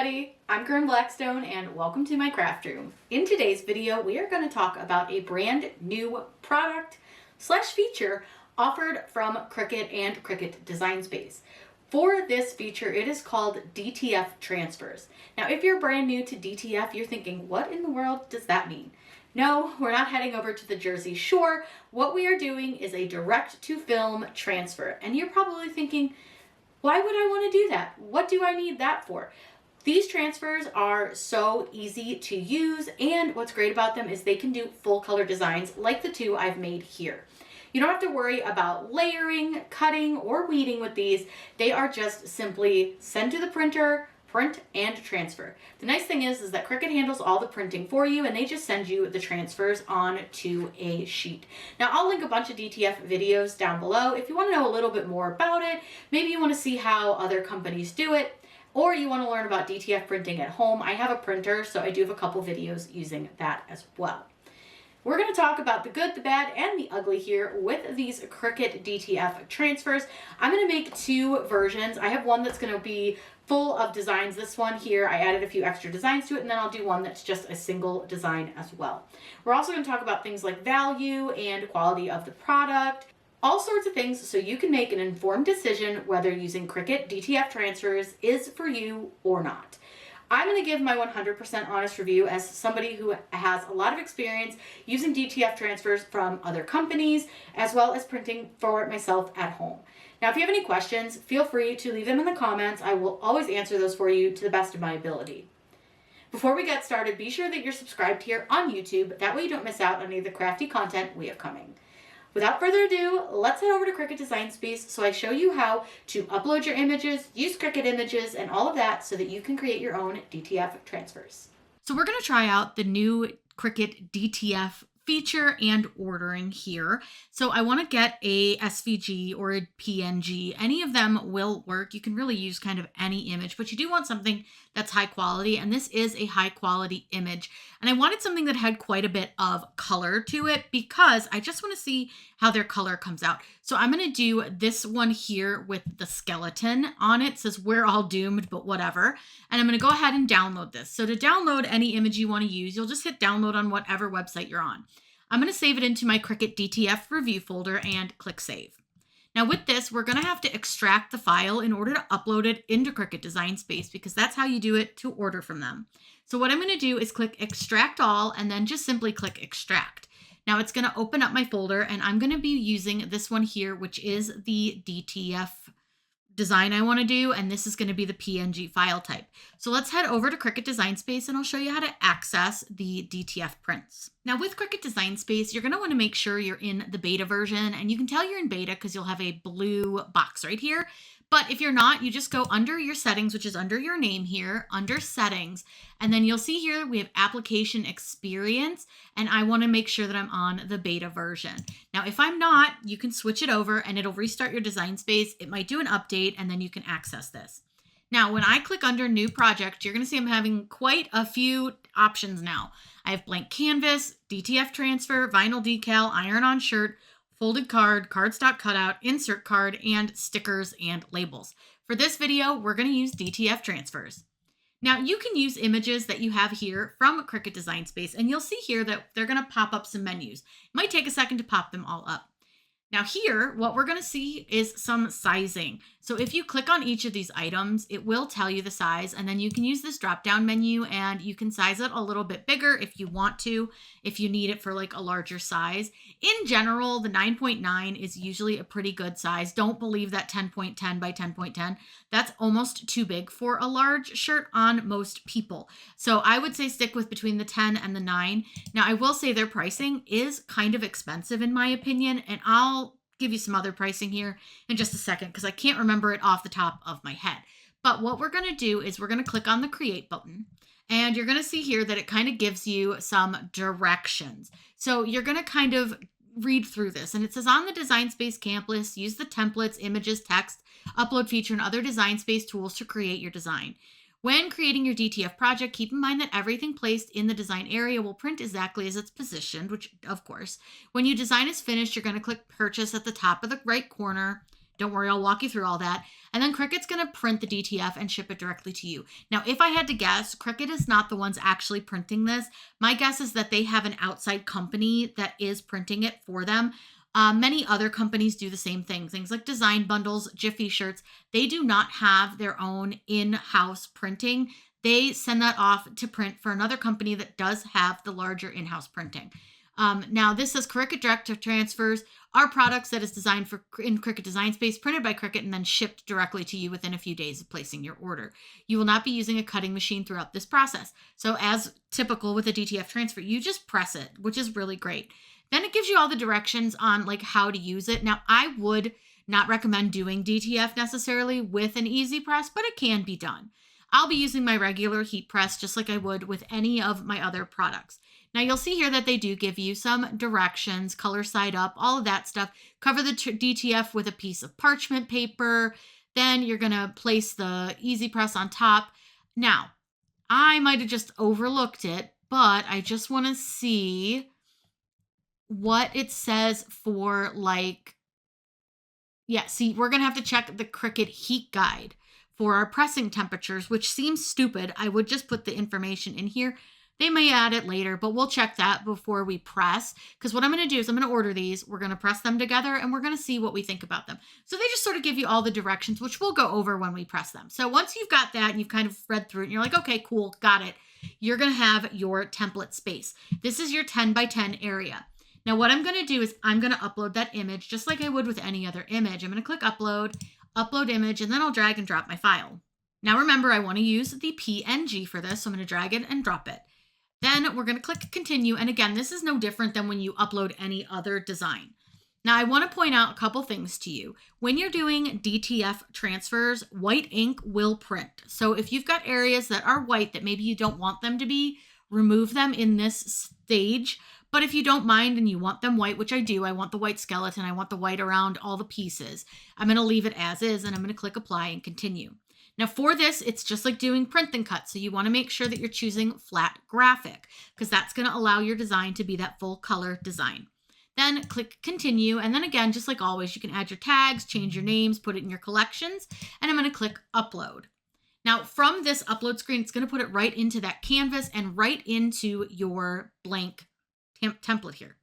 everybody, I'm Corinne Blackstone and welcome to my craft room. In today's video, we are going to talk about a brand new product slash feature offered from Cricut and Cricut Design Space. For this feature, it is called DTF transfers. Now, if you're brand new to DTF, you're thinking, what in the world does that mean? No, we're not heading over to the Jersey Shore. What we are doing is a direct to film transfer. And you're probably thinking, why would I want to do that? What do I need that for? These transfers are so easy to use, and what's great about them is they can do full color designs like the two I've made here. You don't have to worry about layering, cutting, or weeding with these. They are just simply send to the printer, print, and transfer. The nice thing is that Cricut handles all the printing for you, and they just send you the transfers onto a sheet. Now, I'll link a bunch of DTF videos down below. If you want to know a little bit more about it, maybe you want to see how other companies do it, or you want to learn about DTF printing at home, I have a printer, so I do have a couple videos using that as well. We're going to talk about the good, the bad, and the ugly here with these Cricut DTF transfers. I'm going to make two versions. I have one that's going to be full of designs. This one here, I added a few extra designs to it, and then I'll do one that's just a single design as well. We're also going to talk about things like value and quality of the product, all sorts of things so you can make an informed decision whether using Cricut DTF transfers is for you or not. I'm going to give my 100% honest review as somebody who has a lot of experience using DTF transfers from other companies, as well as printing for myself at home. Now, if you have any questions, feel free to leave them in the comments. I will always answer those for you to the best of my ability. Before we get started, be sure that you're subscribed here on YouTube. That way you don't miss out on any of the crafty content we have coming. Without further ado, let's head over to Cricut Design Space so I show you how to upload your images, use Cricut images, and all of that so that you can create your own DTF transfers. So we're going to try out the new Cricut DTF feature and ordering here. So I want to get a SVG or a PNG. Any of them will work. You can really use kind of any image, but you do want something that's high quality, and this is a high quality image. And I wanted something that had quite a bit of color to it because I just want to see how their color comes out. So I'm going to do this one here with the skeleton on it. It says we're all doomed, but whatever. And I'm going to go ahead and download this. So to download any image you want to use, you'll just hit download on whatever website you're on. I'm going to save it into my Cricut DTF review folder and click save. Now with this, we're going to have to extract the file in order to upload it into Cricut Design Space because that's how you do it to order from them. So what I'm going to do is click extract all and then just simply click extract. Now it's going to open up my folder and I'm going to be using this one here, which is the DTF design I want to do, and this is going to be the PNG file type. So let's head over to Cricut Design Space and I'll show you how to access the DTF prints. Now with Cricut Design Space, you're going to want to make sure you're in the beta version, and you can tell you're in beta because you'll have a blue box right here. But if you're not, you just go under your settings, which is under your name here, under settings, and then you'll see here we have application experience, and I want to make sure that I'm on the beta version. Now, if I'm not, you can switch it over and it'll restart your design space. It might do an update and then you can access this. Now, when I click under new project, you're going to see I'm having quite a few options now. I have blank canvas, DTF transfer, vinyl decal, iron-on shirt, folded card, cardstock cutout, insert card, and stickers and labels. For this video, we're going to use DTF transfers. Now, you can use images that you have here from Cricut Design Space, and you'll see here that they're going to pop up some menus. It might take a second to pop them all up. Now here, what we're going to see is some sizing. So if you click on each of these items, it will tell you the size, and then you can use this drop-down menu and you can size it a little bit bigger if you want to, if you need it for like a larger size. In general, the 9.9 is usually a pretty good size. Don't believe that 10.10 by 10.10. That's almost too big for a large shirt on most people. So I would say stick with between the 10 and the 9. Now I will say their pricing is kind of expensive in my opinion, and I'll give you some other pricing here in just a second because I can't remember it off the top of my head. But what we're going to do is we're going to click on the create button, and you're going to see here that it kind of gives you some directions. So you're going to kind of read through this, and it says on the Design Space campus, use the templates, images, text, upload feature, and other Design Space tools to create your design. When creating your DTF project, keep in mind that everything placed in the design area will print exactly as it's positioned, which of course, when your design is finished, you're going to click purchase at the top of the right corner. Don't worry, I'll walk you through all that. And then Cricut's going to print the DTF and ship it directly to you. Now, if I had to guess, Cricut is not the ones actually printing this. My guess is that they have an outside company that is printing it for them. Many other companies do the same thing. Things like Design Bundles, Jiffy Shirts, they do not have their own in-house printing. They send that off to print for another company that does have the larger in-house printing. Now this says Cricut Direct Transfers are products that is designed for in Cricut Design Space, printed by Cricut, and then shipped directly to you within a few days of placing your order. You will not be using a cutting machine throughout this process. So as typical with a DTF transfer, you just press it, which is really great. Then it gives you all the directions on like how to use it. Now I would not recommend doing DTF necessarily with an easy press, but it can be done. I'll be using my regular heat press just like I would with any of my other products. Now you'll see here that they do give you some directions, color side up, all of that stuff. Cover the DTF with a piece of parchment paper. Then you're gonna place the easy press on top. Now, I might have just overlooked it, but I just wanna see what it says for like, yeah, see, we're gonna have to check the Cricut heat guide for our pressing temperatures, which seems stupid. I would just put the information in here. They may add it later, but we'll check that before we press. Because what I'm going to do is I'm going to order these. We're going to press them together and we're going to see what we think about them. So they just sort of give you all the directions, which we'll go over when we press them. So once you've got that and you've kind of read through it and you're like, okay, cool, got it. You're going to have your template space. This is your 10 by 10 area. Now what I'm going to do is I'm going to upload that image just like I would with any other image. I'm going to click upload, upload image, and then I'll drag and drop my file. Now remember, I want to use the PNG for this. So I'm going to drag it and drop it. Then we're going to click continue. And again, this is no different than when you upload any other design. Now I want to point out a couple things to you. When you're doing DTF transfers, white ink will print. So if you've got areas that are white that maybe you don't want them to be, remove them in this stage. But if you don't mind and you want them white, which I do, I want the white skeleton, I want the white around all the pieces, I'm going to leave it as is and I'm going to click apply and continue. Now for this, it's just like doing print and cut. So you want to make sure that you're choosing flat graphic because that's going to allow your design to be that full color design. Then click continue. And then again, just like always, you can add your tags, change your names, put it in your collections, and I'm going to click upload. Now from this upload screen, it's going to put it right into that canvas and right into your blank template here.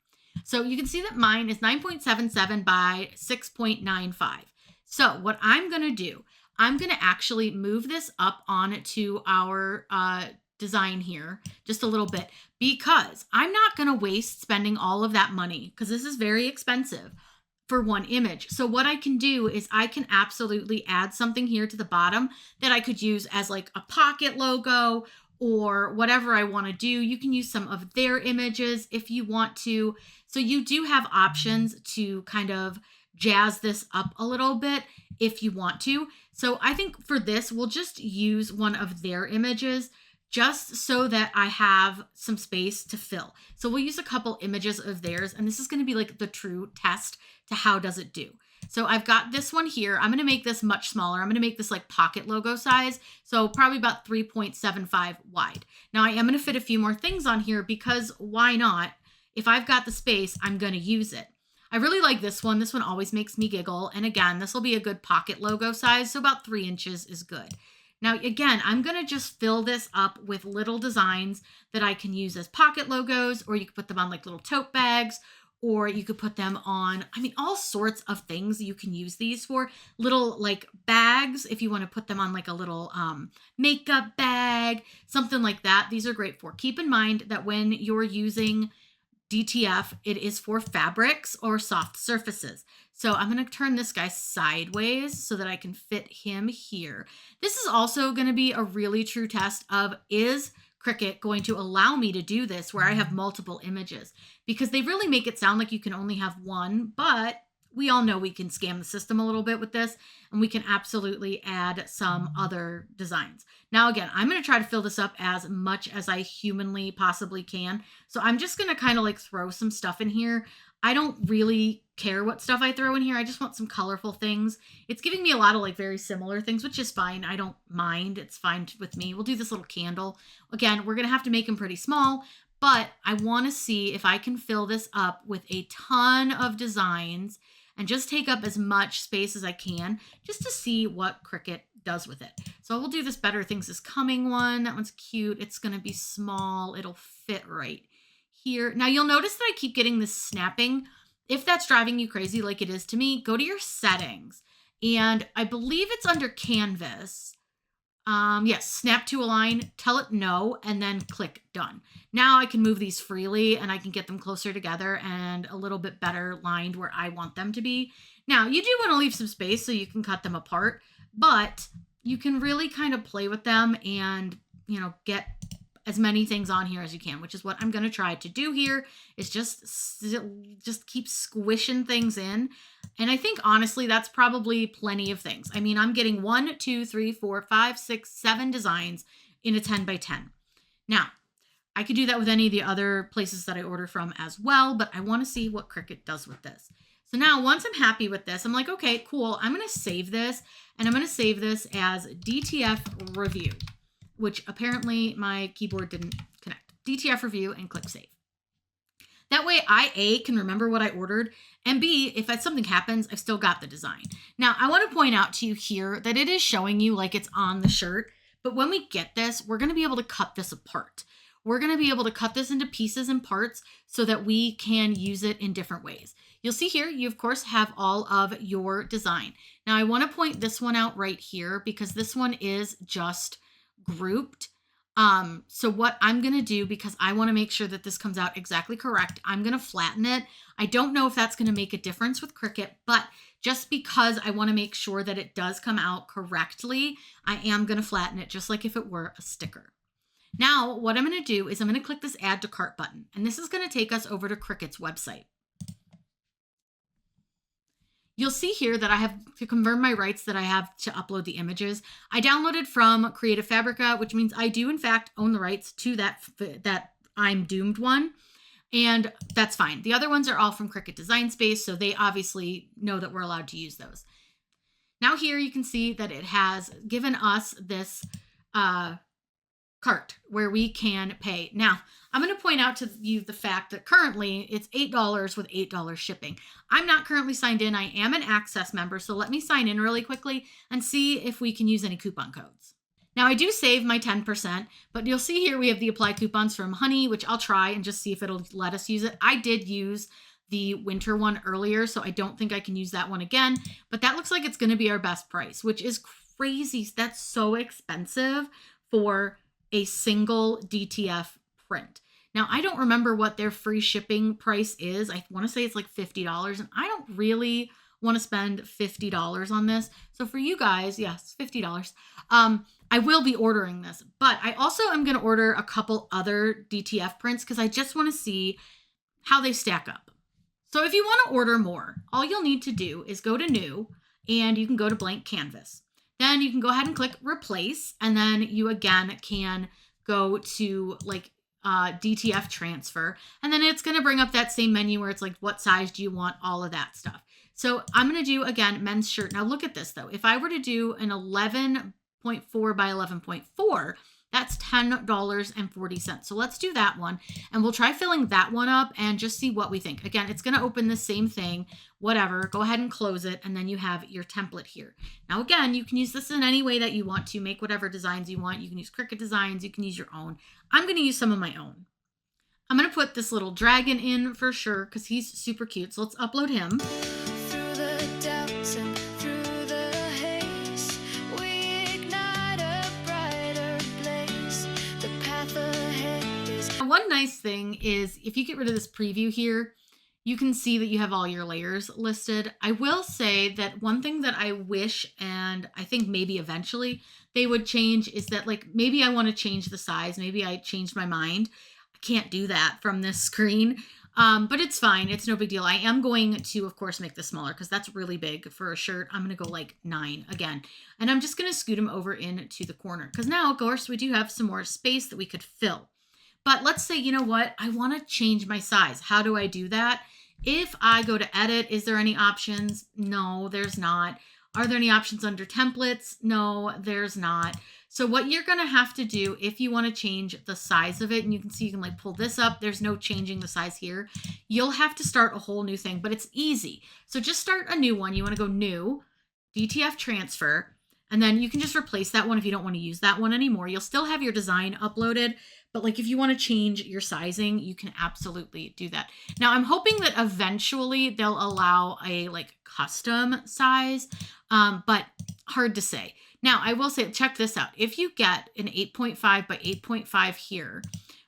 So you can see that mine is 9.77 by 6.95. So what I'm going to do, I'm going to actually move this up onto our design here just a little bit because I'm not going to waste spending all of that money because this is very expensive for one image. So what I can do is I can absolutely add something here to the bottom that I could use as like a pocket logo or whatever I want to do. You can use some of their images if you want to. So you do have options to kind of jazz this up a little bit if you want to. So I think for this, we'll just use one of their images just so that I have some space to fill. So we'll use a couple images of theirs, and this is going to be like the true test to how does it do. So I've got this one here. I'm going to make this much smaller. I'm going to make this like pocket logo size. So probably about 3.75 wide. Now I am going to fit a few more things on here because why not? If I've got the space, I'm going to use it. I really like this one. This one always makes me giggle. And again, this will be a good pocket logo size. So about 3 inches is good. Now, again, I'm going to just fill this up with little designs that I can use as pocket logos, or you could put them on like little tote bags, or you could put them on, I mean, all sorts of things you can use these for. Little like bags, if you want to put them on like a little makeup bag, something like that. These are great for. Keep in mind that when you're using DTF, it is for fabrics or soft surfaces. So I'm going to turn this guy sideways so that I can fit him here. This is also going to be a really true test of, is Cricut going to allow me to do this where I have multiple images? Because they really make it sound like you can only have one, but we all know we can scam the system a little bit with this, and we can absolutely add some other designs. Now, again, I'm going to try to fill this up as much as I humanly possibly can. So I'm just going to kind of like throw some stuff in here. I don't really care what stuff I throw in here. I just want some colorful things. It's giving me a lot of like very similar things, which is fine. I don't mind. It's fine with me. We'll do this little candle. Again, we're going to have to make them pretty small, but I want to see if I can fill this up with a ton of designs and just take up as much space as I can just to see what Cricut does with it. So we'll do this Better Things is Coming one. That one's cute. It's going to be small. It'll fit right here. Now you'll notice that I keep getting this snapping. If that's driving you crazy like it is to me, go to your settings. And I believe it's under Canvas. Yes, snap to align, tell it no, and then click done. Now I can move these freely and I can get them closer together and a little bit better lined where I want them to be. Now you do want to leave some space so you can cut them apart, but you can really kind of play with them and, you know, get as many things on here as you can, which is what I'm going to try to do here, is just keep squishing things in. And I think honestly, that's probably plenty of things. I mean, I'm getting 1, 2, 3, 4, 5, 6, 7 designs in a 10 by 10. Now, I could do that with any of the other places that I order from as well, but I want to see what Cricut does with this. So now once I'm happy with this, I'm like, okay, cool. I'm going to save this, and I'm going to save this as DTF review, which apparently my keyboard didn't connect. DTF review, and click save. That way I, A, can remember what I ordered, and B, if something happens, I've still got the design. Now, I want to point out to you here that it is showing you like it's on the shirt, but when we get this, we're going to be able to cut this apart. We're going to be able to cut this into pieces and parts so that we can use it in different ways. You'll see here, you of course have all of your design. Now, I want to point this one out right here because this one is just grouped. So what I'm going to do, because I want to make sure that this comes out exactly correct, I'm going to flatten it. I don't know if that's going to make a difference with Cricut, but just because I want to make sure that it does come out correctly, I am going to flatten it just like if it were a sticker. Now, what I'm going to do is I'm going to click this Add to Cart button, and this is going to take us over to Cricut's website. You'll see here that I have to confirm my rights that I have to upload the images. I downloaded from Creative Fabrica, which means I do in fact own the rights to that I'm Doomed one, and that's fine. The other ones are all from Cricut Design Space, so they obviously know that we're allowed to use those. Now here you can see that it has given us this cart where we can pay. Now, I'm going to point out to you the fact that currently it's $8 with $8 shipping. I'm not currently signed in. I am an Access member, so let me sign in really quickly and see if we can use any coupon codes. Now, I do save my 10%, but you'll see here we have the apply coupons from Honey, which I'll try and just see if it'll let us use it. I did use the winter one earlier, so I don't think I can use that one again, but that looks like it's going to be our best price, which is crazy. That's so expensive for a single DTF print. Now, I don't remember what their free shipping price is. I want to say it's like $50, and I don't really want to spend $50 on this. So for you guys, yes, $50. I will be ordering this, but I also am going to order a couple other DTF prints because I just want to see how they stack up. So if you want to order more, all you'll need to do is go to New, and you can go to Blank Canvas. Then you can go ahead and click Replace, and then you again can go to like DTF Transfer, and then it's going to bring up that same menu where it's like, what size do you want, all of that stuff. So I'm going to do, again, men's shirt. Now look at this though. If I were to do an 11.4 by 11.4, that's $10.40. So let's do that one, and we'll try filling that one up and just see what we think. Again, it's going to open the same thing, whatever. Go ahead and close it, and then you have your template here. Now, again, you can use this in any way that you want to. Make whatever designs you want. You can use Cricut designs. You can use your own. I'm going to use some of my own. I'm going to put this little dragon in for sure because he's super cute. So let's upload him. Through the doubts and through the haze, we ignite a brighter blaze. The path ahead is... One nice thing is if you get rid of this preview here, you can see that you have all your layers listed. I will say that one thing that I wish, and I think maybe eventually they would change, is that like maybe I want to change the size. Maybe I changed my mind. I can't do that from this screen, but it's fine. It's no big deal. I am going to, of course, make this smaller because that's really big for a shirt. I'm going to go like 9 again, and I'm just going to scoot him over into the corner because now, of course, we do have some more space that we could fill. But let's say, you know what? I want to change my size. How do I do that? If I go to edit, is there any options? No, there's not. Are there any options under templates? No, there's not. So what you're going to have to do if you want to change the size of it, and you can see you can like pull this up, there's no changing the size here. You'll have to start a whole new thing, but it's easy. So just start a new one. You want to go new, DTF transfer, and then you can just replace that one if you don't want to use that one anymore. You'll still have your design uploaded, but like if you want to change your sizing, you can absolutely do that. Now I'm hoping that eventually they'll allow a like custom size, but hard to say. Now I will say, check this out. If you get an 8.5 by 8.5 here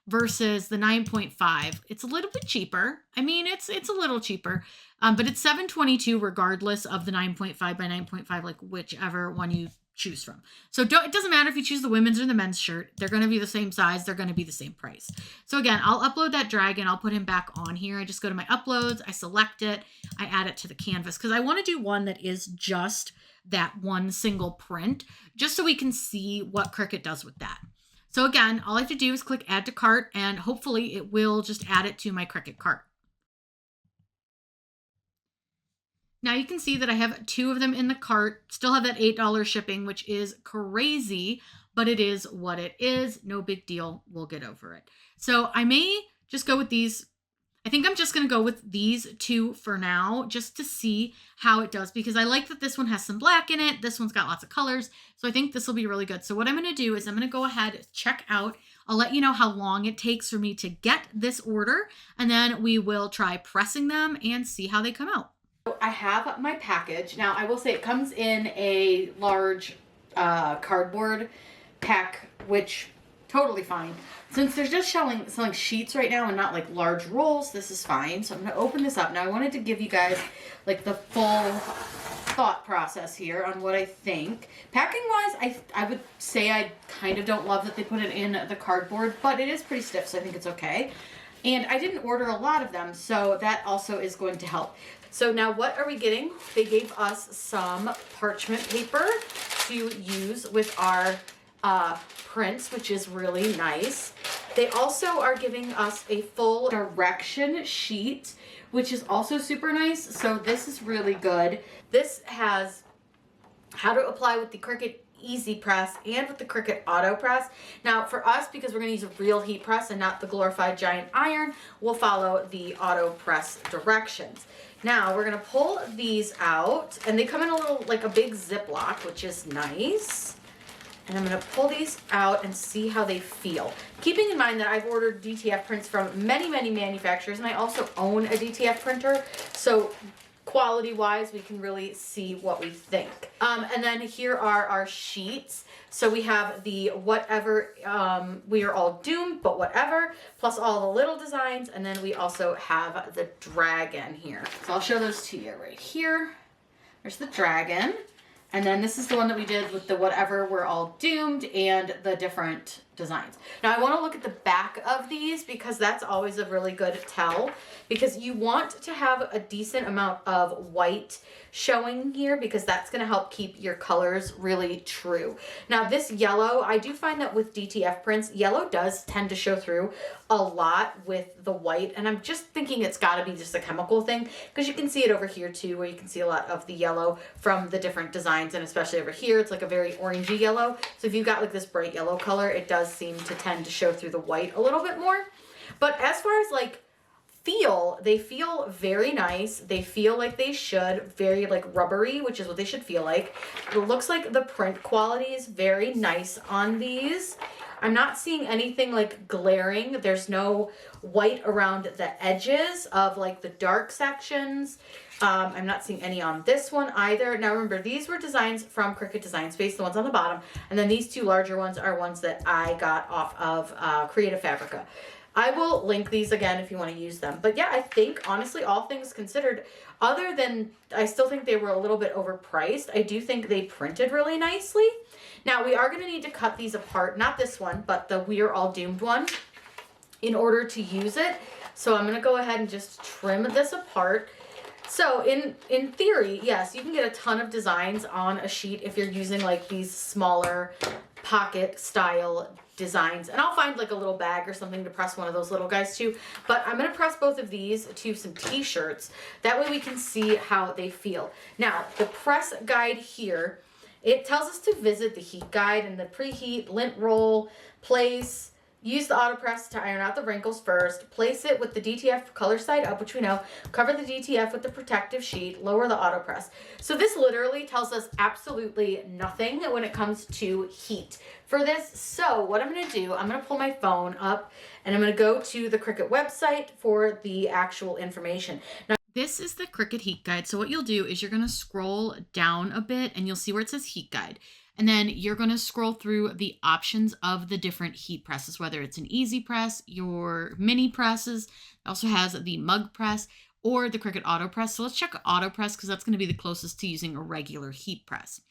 versus the 9.5, it's a little bit cheaper. I mean, it's a little cheaper, but it's $7.22 regardless of the 9.5 by 9.5, like whichever one you choose from. So it doesn't matter if you choose the women's or the men's shirt. They're going to be the same size. They're going to be the same price. So again, I'll upload that dragon. I'll put him back on here. I just go to my uploads. I select it. I add it to the canvas because I want to do one that is just that one single print, just so we can see what Cricut does with that. So again, all I have to do is click add to cart, and hopefully it will just add it to my Cricut cart. Now you can see that I have 2 of them in the cart, still have that $8 shipping, which is crazy, but it is what it is. No big deal. We'll get over it. So I may just go with these. I think I'm just going to go with these 2 for now, just to see how it does, because I like that this one has some black in it. This one's got lots of colors. So I think this will be really good. So what I'm going to do is I'm going to go ahead, check out. I'll let you know how long it takes for me to get this order, and then we will try pressing them and see how they come out. I have my package. Now I will say it comes in a large cardboard pack, which totally fine. Since they're just selling sheets right now and not like large rolls, this is fine. So I'm going to open this up. Now I wanted to give you guys like the full thought process here on what I think. Packing wise, I would say I kind of don't love that they put it in the cardboard, but it is pretty stiff, so I think it's okay. And I didn't order a lot of them, so that also is going to help. So now what are we getting? They gave us some parchment paper to use with our prints, which is really nice. They also are giving us a full direction sheet, which is also super nice. So this is really good. This has how to apply with the Cricut Easy Press and with the Cricut Auto Press. Now for us, because we're going to use a real heat press and not the glorified giant iron, we'll follow the auto press directions. Now we're going to pull these out, and they come in a little, like a big Ziploc, which is nice. And I'm going to pull these out and see how they feel. Keeping in mind that I've ordered DTF prints from many, many manufacturers, and I also own a DTF printer. So quality-wise, we can really see what we think. And then here are our sheets. So we have the whatever, we are all doomed, but whatever, plus all the little designs. And then we also have the dragon here. So I'll show those to you right here. There's the dragon. And then this is the one that we did with the whatever, we're all doomed, and the different designs. Now I want to look at the back of these, because that's always a really good tell, because you want to have a decent amount of white showing here, because that's going to help keep your colors really true. Now this yellow, I do find that with DTF prints, yellow does tend to show through a lot with the white, and I'm just thinking it's got to be just a chemical thing, because you can see it over here too, where you can see a lot of the yellow from the different designs, and especially over here it's like a very orangey yellow. So if you've got like this bright yellow color, it does seem to tend to show through the white a little bit more. But as far as like feel, they feel very nice. They feel like they should, very like rubbery, which is what they should feel like. It looks like the print quality is very nice on these. I'm not seeing anything like glaring. There's no white around the edges of like the dark sections. I'm not seeing any on this one either. Now remember, these were designs from Cricut Design Space, the ones on the bottom, and then these 2 larger ones are ones that I got off of Creative Fabrica. I will link these again if you want to use them. But yeah, I think honestly, all things considered, other than I still think they were a little bit overpriced, I do think they printed really nicely. Now we are going to need to cut these apart, not this one, but the We Are All Doomed one, in order to use it. So I'm going to go ahead and just trim this apart. So in theory, yes, you can get a ton of designs on a sheet if you're using like these smaller pocket style designs, and I'll find like a little bag or something to press one of those little guys to, but I'm going to press both of these to some t-shirts. That way we can see how they feel. Now, the press guide here, it tells us to visit the heat guide and the preheat, lint roll, place, use the auto press to iron out the wrinkles first, place it with the DTF color side up, which we know, cover the DTF with the protective sheet, lower the auto press. So this literally tells us absolutely nothing when it comes to heat for this. So what I'm going to do, I'm going to pull my phone up and I'm going to go to the Cricut website for the actual information. Now, this is the Cricut heat guide. So what you'll do is you're going to scroll down a bit and you'll see where it says heat guide. And then you're going to scroll through the options of the different heat presses, whether it's an easy press, your mini presses. It also has the mug press or the Cricut auto press. So let's check auto press because that's going to be the closest to using a regular heat press.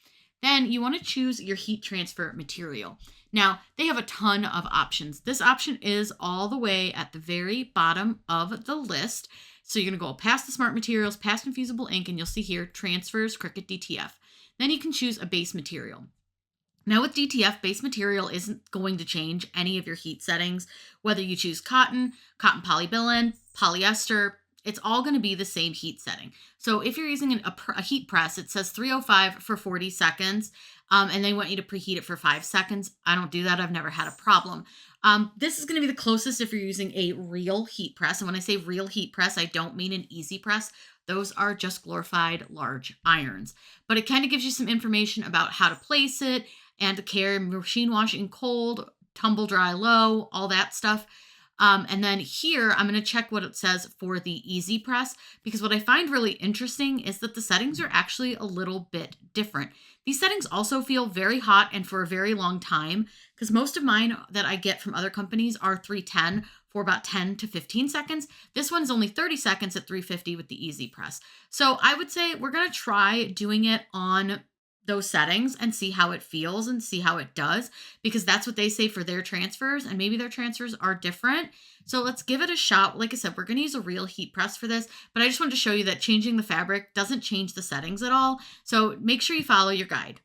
Then you want to choose your heat transfer material. Now, they have a ton of options. This option is all the way at the very bottom of the list. So you're going to go past the smart materials, past infusible ink, and you'll see here transfers Cricut DTF. Then you can choose a base material. Now with DTF, base material isn't going to change any of your heat settings, whether you choose cotton, cotton polybilin, polyester, it's all going to be the same heat setting. So if you're using a heat press, it says 305 for 40 seconds, and they want you to preheat it for 5 seconds. I don't do that. I've never had a problem. This is going to be the closest if you're using a real heat press. And when I say real heat press, I don't mean an easy press. Those are just glorified large irons. But it kind of gives you some information about how to place it and to care, machine washing cold, tumble dry low, all that stuff. And then here, I'm going to check what it says for the easy press, because what I find really interesting is that the settings are actually a little bit different. These settings also feel very hot and for a very long time, because most of mine that I get from other companies are 310 for about 10 to 15 seconds. This one's only 30 seconds at 350 with the easy press. So I would say we're going to try doing it on those settings and see how it feels and see how it does, because that's what they say for their transfers, and maybe their transfers are different. So let's give it a shot. Like I said, we're going to use a real heat press for this, but I just wanted to show you that changing the fabric doesn't change the settings at all. So make sure you follow your guide.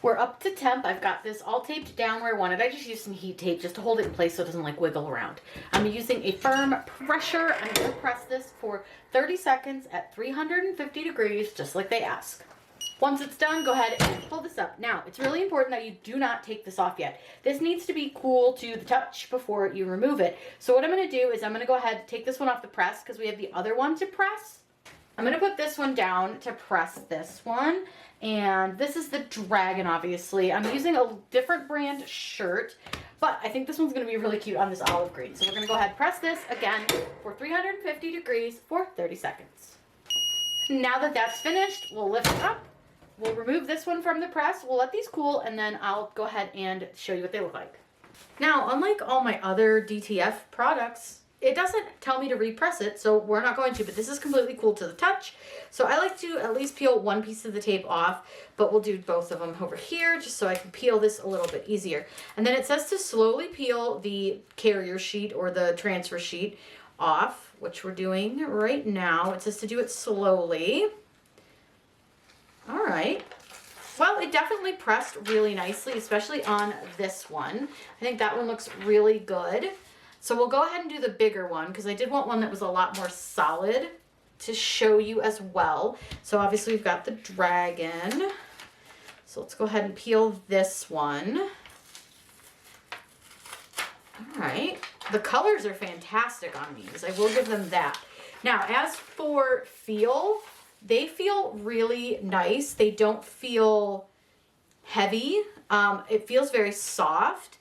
We're up to temp. I've got this all taped down where I wanted. I just used some heat tape just to hold it in place so it doesn't like wiggle around. I'm using a firm pressure. I'm going to press this for 30 seconds at 350 degrees, just like they ask. Once it's done, go ahead and pull this up. Now, it's really important that you do not take this off yet. This needs to be cool to the touch before you remove it. So what I'm going to do is I'm going to go ahead and take this one off the press because we have the other one to press. I'm going to put this one down to press this one. And this is the Dragon, obviously. I'm using a different brand shirt, but I think this one's going to be really cute on this olive green. So we're going to go ahead and press this again for 350 degrees for 30 seconds. Now that that's finished, we'll lift it up. We'll remove this one from the press. We'll let these cool, and then I'll go ahead and show you what they look like. Now, unlike all my other DTF products, it doesn't tell me to repress it, so we're not going to, but this is completely cool to the touch. So I like to at least peel one piece of the tape off, but we'll do both of them over here just so I can peel this a little bit easier. And then it says to slowly peel the carrier sheet or the transfer sheet off, which we're doing right now. It says to do it slowly. All right. Well, it definitely pressed really nicely, especially on this one. I think that one looks really good. So we'll go ahead and do the bigger one because I did want one that was a lot more solid to show you as well. So obviously we've got the Dragon. So let's go ahead and peel this one. All right. The colors are fantastic on these. I will give them that. Now, as for feel, they feel really nice. They don't feel heavy. It feels very soft.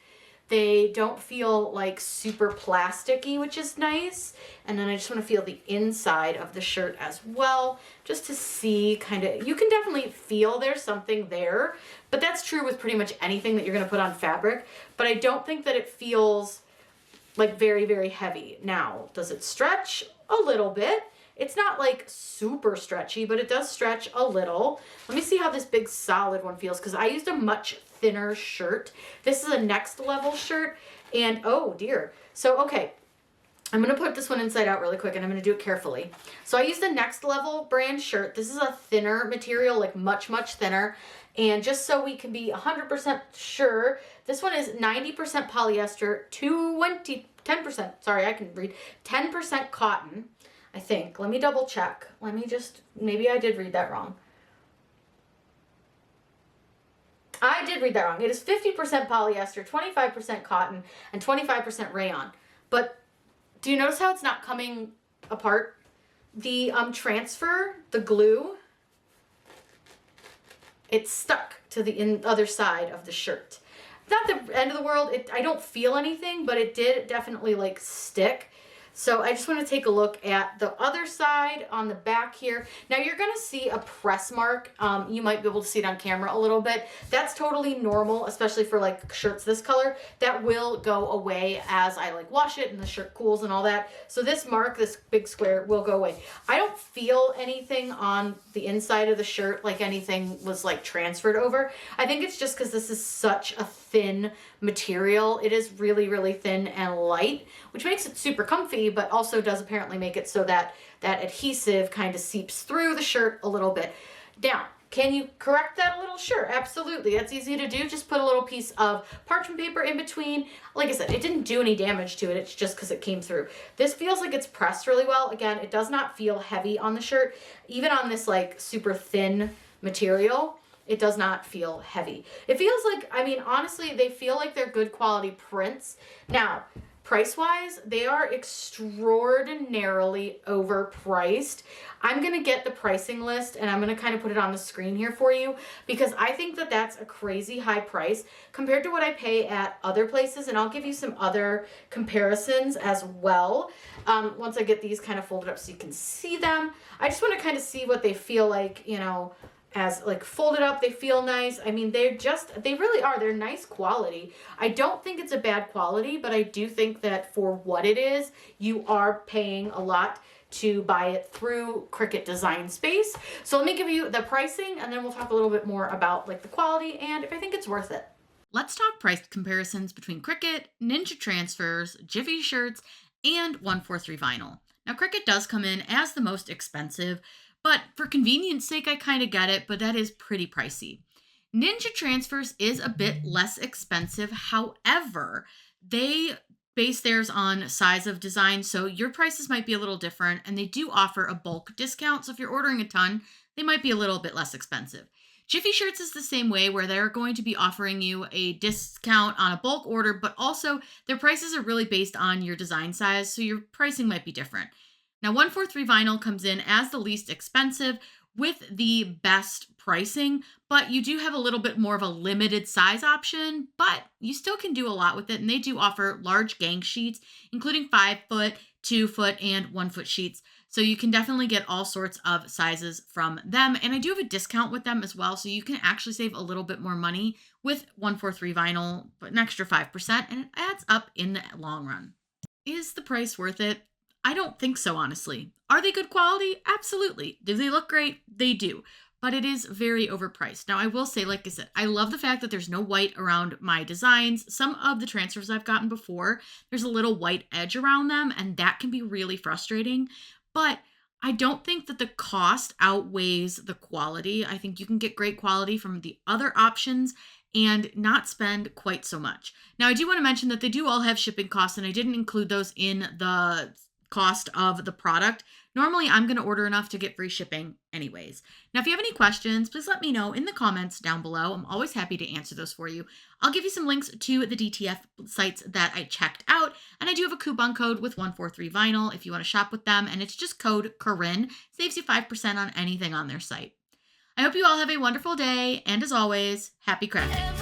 They don't feel like super plasticky, which is nice. And then I just want to feel the inside of the shirt as well, just to see kind of, you can definitely feel there's something there, but that's true with pretty much anything that you're going to put on fabric. But I don't think that it feels like very, very heavy. Now, does it stretch? A little bit. It's not like super stretchy, but it does stretch a little. Let me see how this big solid one feels, because I used a much thinner shirt. This is a next level shirt, and oh dear. So, okay, I'm going to put this one inside out really quick, and I'm going to do it carefully. So I used the Next Level brand shirt. This is a thinner material, like much, much thinner. And just so we can be 100% sure, this one is 90% polyester, 10%, sorry, I can read, 10% cotton, I think. Let me double check. Let me just, maybe I did read that wrong. I did read that wrong. It is 50% polyester, 25% cotton, and 25% rayon. But do you notice how it's not coming apart? The transfer, the glue, it's stuck to the other side of the shirt. Not the end of the world. I don't feel anything, but it did definitely like stick. So I just want to take a look at the other side on the back here. Now you're going to see a press mark. You might be able to see it on camera a little bit. That's totally normal, especially for like shirts this color. That will go away as I like wash it and the shirt cools and all that. So this mark, this big square, will go away. I don't feel anything on the inside of the shirt like anything was like transferred over. I think it's just because this is such a thin material. It is really, really thin and light, which makes it super comfy, but also does apparently make it so that that adhesive kind of seeps through the shirt a little bit. Now, can you correct that a little? Sure, absolutely. That's easy to do. Just put a little piece of parchment paper in between. Like I said, it didn't do any damage to it. It's just because it came through. This feels like it's pressed really well. Again, it does not feel heavy on the shirt. Even on this like super thin material, it does not feel heavy. It feels like, I mean, honestly, they feel like they're good quality prints. Now, price-wise, they are extraordinarily overpriced. I'm going to get the pricing list and I'm going to kind of put it on the screen here for you because I think that that's a crazy high price compared to what I pay at other places, and I'll give you some other comparisons as well once I get these kind of folded up so you can see them. I just want to kind of see what they feel like, you know, as like folded up. They feel nice. I mean, they really are. They're nice quality. I don't think it's a bad quality, but I do think that for what it is, you are paying a lot to buy it through Cricut Design Space. So let me give you the pricing and then we'll talk a little bit more about like the quality and if I think it's worth it. Let's talk price comparisons between Cricut, Ninja Transfers, Jiffy Shirts, and 143 Vinyl. Now Cricut does come in as the most expensive, but for convenience sake, I kind of get it, but that is pretty pricey. Ninja Transfers is a bit less expensive. However, they base theirs on size of design, so your prices might be a little different, and they do offer a bulk discount. So if you're ordering a ton, they might be a little bit less expensive. Jiffy Shirts is the same way, where they're going to be offering you a discount on a bulk order, but also their prices are really based on your design size, so your pricing might be different. Now, 143 Vinyl comes in as the least expensive with the best pricing, but you do have a little bit more of a limited size option, but you still can do a lot with it. And they do offer large gang sheets, including 5-foot, 2-foot, and 1-foot sheets. So you can definitely get all sorts of sizes from them. And I do have a discount with them as well. So you can actually save a little bit more money with 143 Vinyl, but an extra 5%, and it adds up in the long run. Is the price worth it? I don't think so, honestly. Are they good quality? Absolutely. Do they look great? They do. But it is very overpriced. Now, I will say, like I said, I love the fact that there's no white around my designs. Some of the transfers I've gotten before, there's a little white edge around them, and that can be really frustrating. But I don't think that the cost outweighs the quality. I think you can get great quality from the other options and not spend quite so much. Now, I do want to mention that they do all have shipping costs, and I didn't include those in the cost of the product. Normally, I'm going to order enough to get free shipping anyways. Now, if you have any questions, please let me know in the comments down below. I'm always happy to answer those for you. I'll give you some links to the DTF sites that I checked out, and I do have a coupon code with 143 Vinyl if you want to shop with them, and it's just code Corinne. Saves you 5% on anything on their site. I hope you all have a wonderful day, and as always, happy crafting.